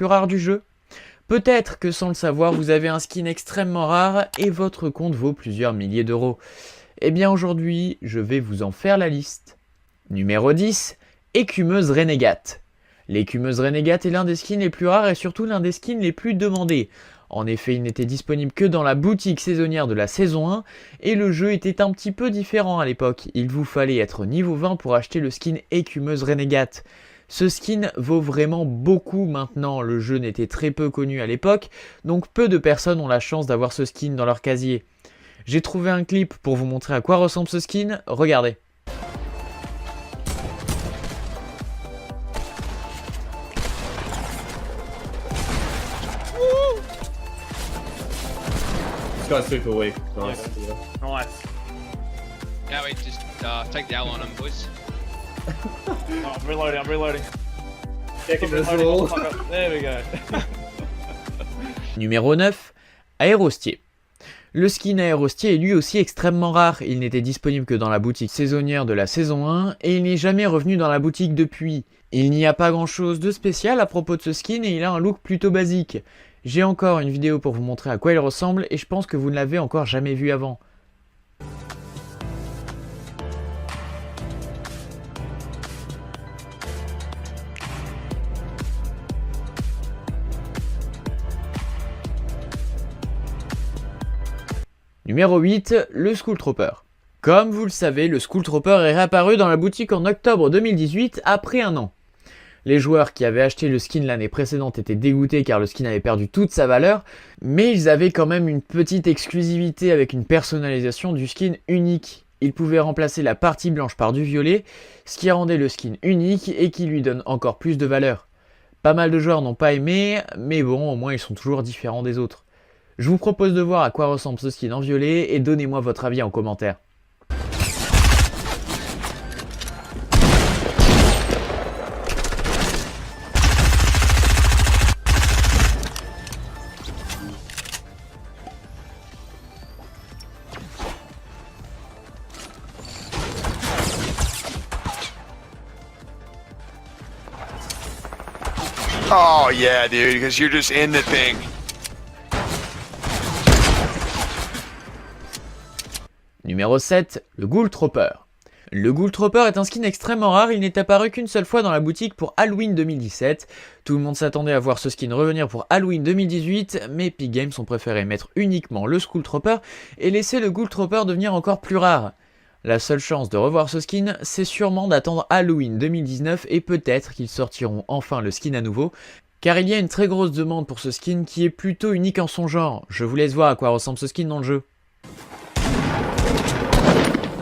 plus rares du jeu. Peut-être que sans le savoir, vous avez un skin extrêmement rare et votre compte vaut plusieurs milliers d'euros. Eh bien aujourd'hui, je vais vous en faire la liste. Numéro 10, Écumeuse Renegade. L'écumeuse Renegade est l'un des skins les plus rares et surtout l'un des skins les plus demandés. En effet, il n'était disponible que dans la boutique saisonnière de la saison 1 et le jeu était un petit peu différent à l'époque. Il vous fallait être niveau 20 pour acheter le skin Écumeuse Renegade. Ce skin vaut vraiment beaucoup maintenant, le jeu n'était très peu connu à l'époque, donc peu de personnes ont la chance d'avoir ce skin dans leur casier. J'ai trouvé un clip pour vous montrer à quoi ressemble ce skin, regardez. This guy's super weak. Nice. Nice. Now we just take the L on them, boys. Oh, I'm reloading. Checking this Reloading, wall. motherfucker. There we go. Numéro 9, Aérostier. Le skin Aérostier est lui aussi extrêmement rare, il n'était disponible que dans la boutique saisonnière de la saison 1 et il n'est jamais revenu dans la boutique depuis. Il n'y a pas grand chose de spécial à propos de ce skin et il a un look plutôt basique. J'ai encore une vidéo pour vous montrer à quoi il ressemble et je pense que vous ne l'avez encore jamais vu avant. Numéro 8, le Skull Trooper. Comme vous le savez, le Skull Trooper est réapparu dans la boutique en octobre 2018 après un an. Les joueurs qui avaient acheté le skin l'année précédente étaient dégoûtés car le skin avait perdu toute sa valeur, mais ils avaient quand même une petite exclusivité avec une personnalisation du skin unique. Ils pouvaient remplacer la partie blanche par du violet, ce qui rendait le skin unique et qui lui donne encore plus de valeur. Pas mal de joueurs n'ont pas aimé, mais bon, au moins ils sont toujours différents des autres. Je vous propose de voir à quoi ressemble ce skin en violet et donnez-moi votre avis en commentaire. Oh yeah, dude, because you're just in the thing. Numéro 7, le Ghoul Trooper. Le Ghoul Trooper est un skin extrêmement rare, il n'est apparu qu'une seule fois dans la boutique pour Halloween 2017. Tout le monde s'attendait à voir ce skin revenir pour Halloween 2018, mais Epic Games ont préféré mettre uniquement le Skull Trooper et laisser le Ghoul Trooper devenir encore plus rare. La seule chance de revoir ce skin, c'est sûrement d'attendre Halloween 2019 et peut-être qu'ils sortiront enfin le skin à nouveau, car il y a une très grosse demande pour ce skin qui est plutôt unique en son genre. Je vous laisse voir à quoi ressemble ce skin dans le jeu.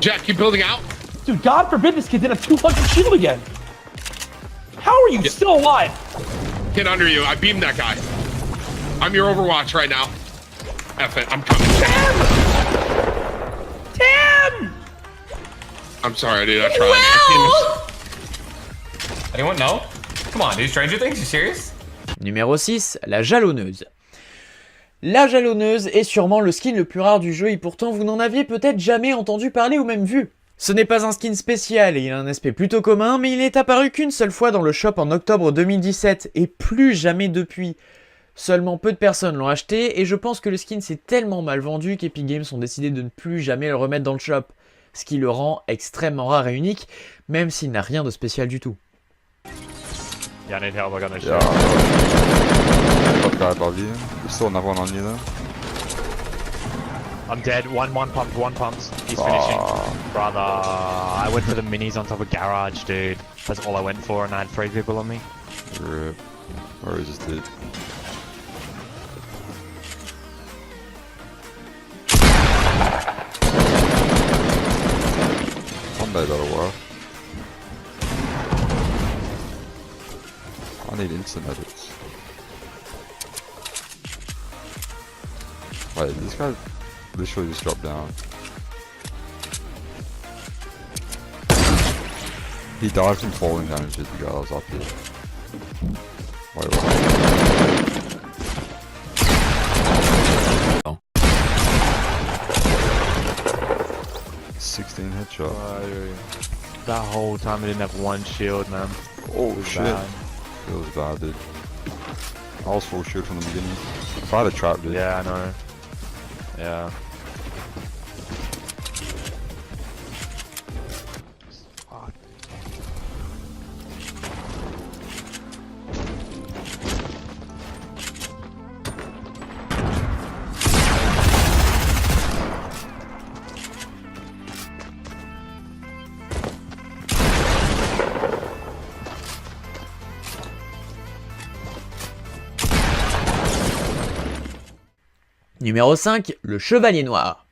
Jack, you building out? Dude, God forbid this kid did a 200 shield again. How are you still alive? Get under you. I beamed that guy. I'm your Overwatch right now. F it. I'm coming. Tim! I'm sorry, dude. I tried. Anyone know? Come on, dude. Stranger Things, you serious? Numéro 6, la Jalonneuse. La Jalonneuse est sûrement le skin le plus rare du jeu et pourtant vous n'en aviez peut-être jamais entendu parler ou même vu. Ce n'est pas un skin spécial et il a un aspect plutôt commun, mais il n'est apparu qu'une seule fois dans le shop en octobre 2017 et plus jamais depuis. Seulement peu de personnes l'ont acheté et je pense que le skin s'est tellement mal vendu qu'Epic Games ont décidé de ne plus jamais le remettre dans le shop. Ce qui le rend extrêmement rare et unique, même s'il n'a rien de spécial du tout. Yeah, I need help. I got no shield. Yeah. Got guy above you. There's still another one on you though. I'm dead. One pumps. He's finishing. Brother, I went for the minis on top of garage, dude. That's all I went for, and I had 3 people on me. Rip. Where is this dude? Someday that'll work. I need instant edits. Wait, this guy literally just dropped down. He died from falling damage as the guy that was up here. Wait, what? Oh. 16 headshot. That whole time I didn't have 1 shield, man. Oh It was shit. bad. Feels bad, dude. I was full shield from the beginning. If I had a trap, dude. Yeah, I know. Yeah. Fuck. Numéro 5, le Chevalier Noir.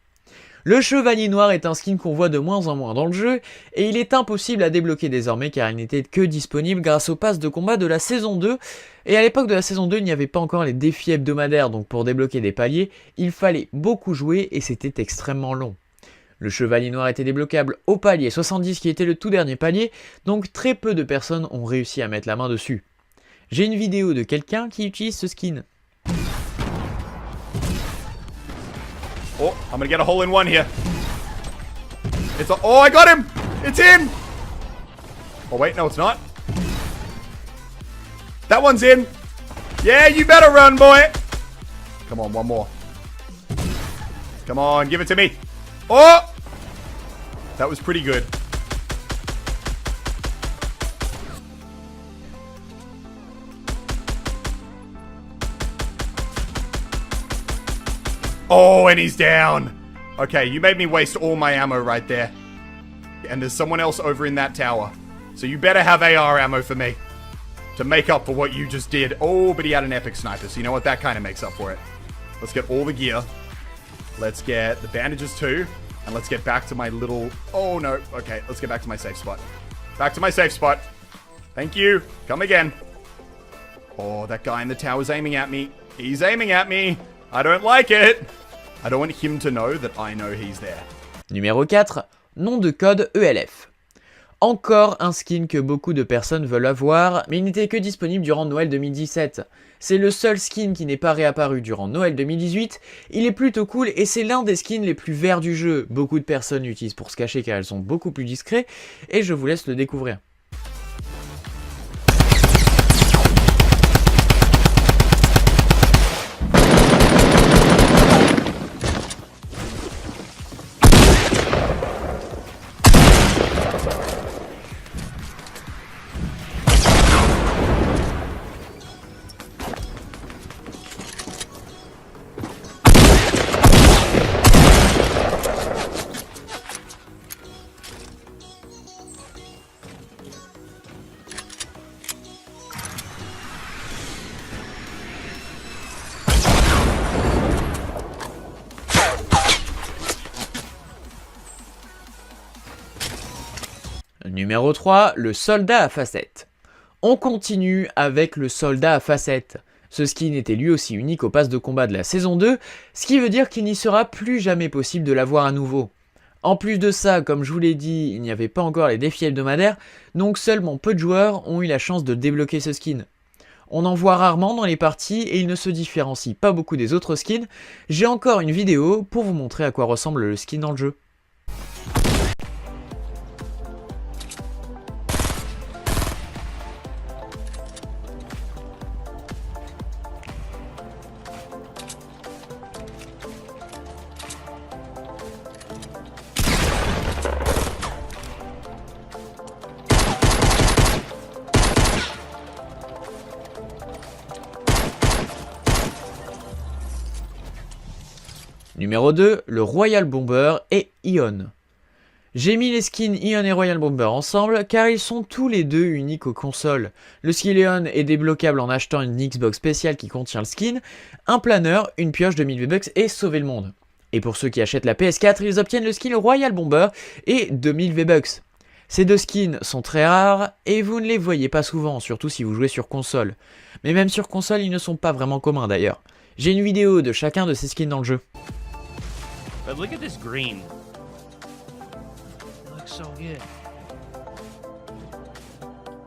Le Chevalier Noir est un skin qu'on voit de moins en moins dans le jeu, et il est impossible à débloquer désormais car il n'était que disponible grâce au pass de combat de la saison 2, et à l'époque de la saison 2 il n'y avait pas encore les défis hebdomadaires, donc pour débloquer des paliers, il fallait beaucoup jouer et c'était extrêmement long. Le Chevalier Noir était débloquable au palier 70 qui était le tout dernier palier, donc très peu de personnes ont réussi à mettre la main dessus. J'ai une vidéo de quelqu'un qui utilise ce skin. Oh, I'm gonna get a hole in one here. It's a, oh, I got him! It's in! Oh wait, no it's not. That one's in. Yeah, you better run, boy. Come on, one more. Come on, give it to me. Oh! That was pretty good. Oh, and he's down. Okay, you made me waste all my ammo right there. And there's someone else over in that tower. So you better have AR ammo for me to make up for what you just did. Oh, but he had an epic sniper. So you know what? That kind of makes up for it. Let's get all the gear. Let's get the bandages too. And let's get back to my little... Oh, no. Okay, let's get back to my safe spot. Back to my safe spot. Thank you. Come again. Oh, that guy in the tower's aiming at me. He's aiming at me. I don't like it. I don't want him to know that I know he's there. Numéro 4, nom de code ELF. Encore un skin que beaucoup de personnes veulent avoir, mais il n'était que disponible durant Noël 2017. C'est le seul skin qui n'est pas réapparu durant Noël 2018, il est plutôt cool et c'est l'un des skins les plus verts du jeu. Beaucoup de personnes l'utilisent pour se cacher car elles sont beaucoup plus discrets, et je vous laisse le découvrir. Numéro 3, le soldat à facettes. On continue avec le soldat à facettes. Ce skin était lui aussi unique au pass de combat de la saison 2, ce qui veut dire qu'il n'y sera plus jamais possible de l'avoir à nouveau. En plus de ça, comme je vous l'ai dit, il n'y avait pas encore les défis hebdomadaires, donc seulement peu de joueurs ont eu la chance de débloquer ce skin. On en voit rarement dans les parties et il ne se différencie pas beaucoup des autres skins. J'ai encore une vidéo pour vous montrer à quoi ressemble le skin dans le jeu. Numéro 2, le Royal Bomber et Ion. J'ai mis les skins Ion et Royal Bomber ensemble car ils sont tous les deux uniques aux consoles. Le skin Ion est débloquable en achetant une Xbox spéciale qui contient le skin, un planeur, une pioche de 1000 V-Bucks et sauver le monde. Et pour ceux qui achètent la PS4, ils obtiennent le skin Royal Bomber et 2000 V-Bucks. Ces deux skins sont très rares et vous ne les voyez pas souvent, surtout si vous jouez sur console. Mais même sur console, ils ne sont pas vraiment communs d'ailleurs. J'ai une vidéo de chacun de ces skins dans le jeu. But look at this green. It looks so good.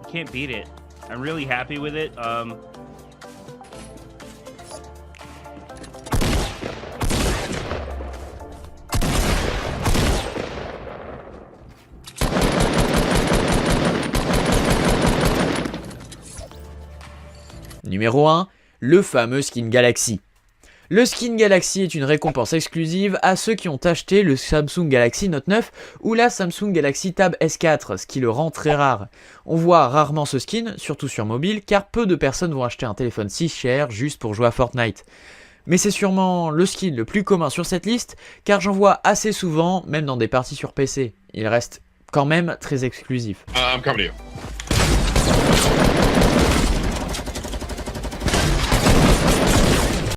You can't beat it. I'm really happy with it. Numéro 1, le fameux Skin Galaxy. Le Skin Galaxy est une récompense exclusive à ceux qui ont acheté le Samsung Galaxy Note 9 ou la Samsung Galaxy Tab S4, ce qui le rend très rare. On voit rarement ce skin, surtout sur mobile, car peu de personnes vont acheter un téléphone si cher juste pour jouer à Fortnite. Mais c'est sûrement le skin le plus commun sur cette liste, car j'en vois assez souvent, même dans des parties sur PC. Il reste quand même très exclusif. I'm coming to you.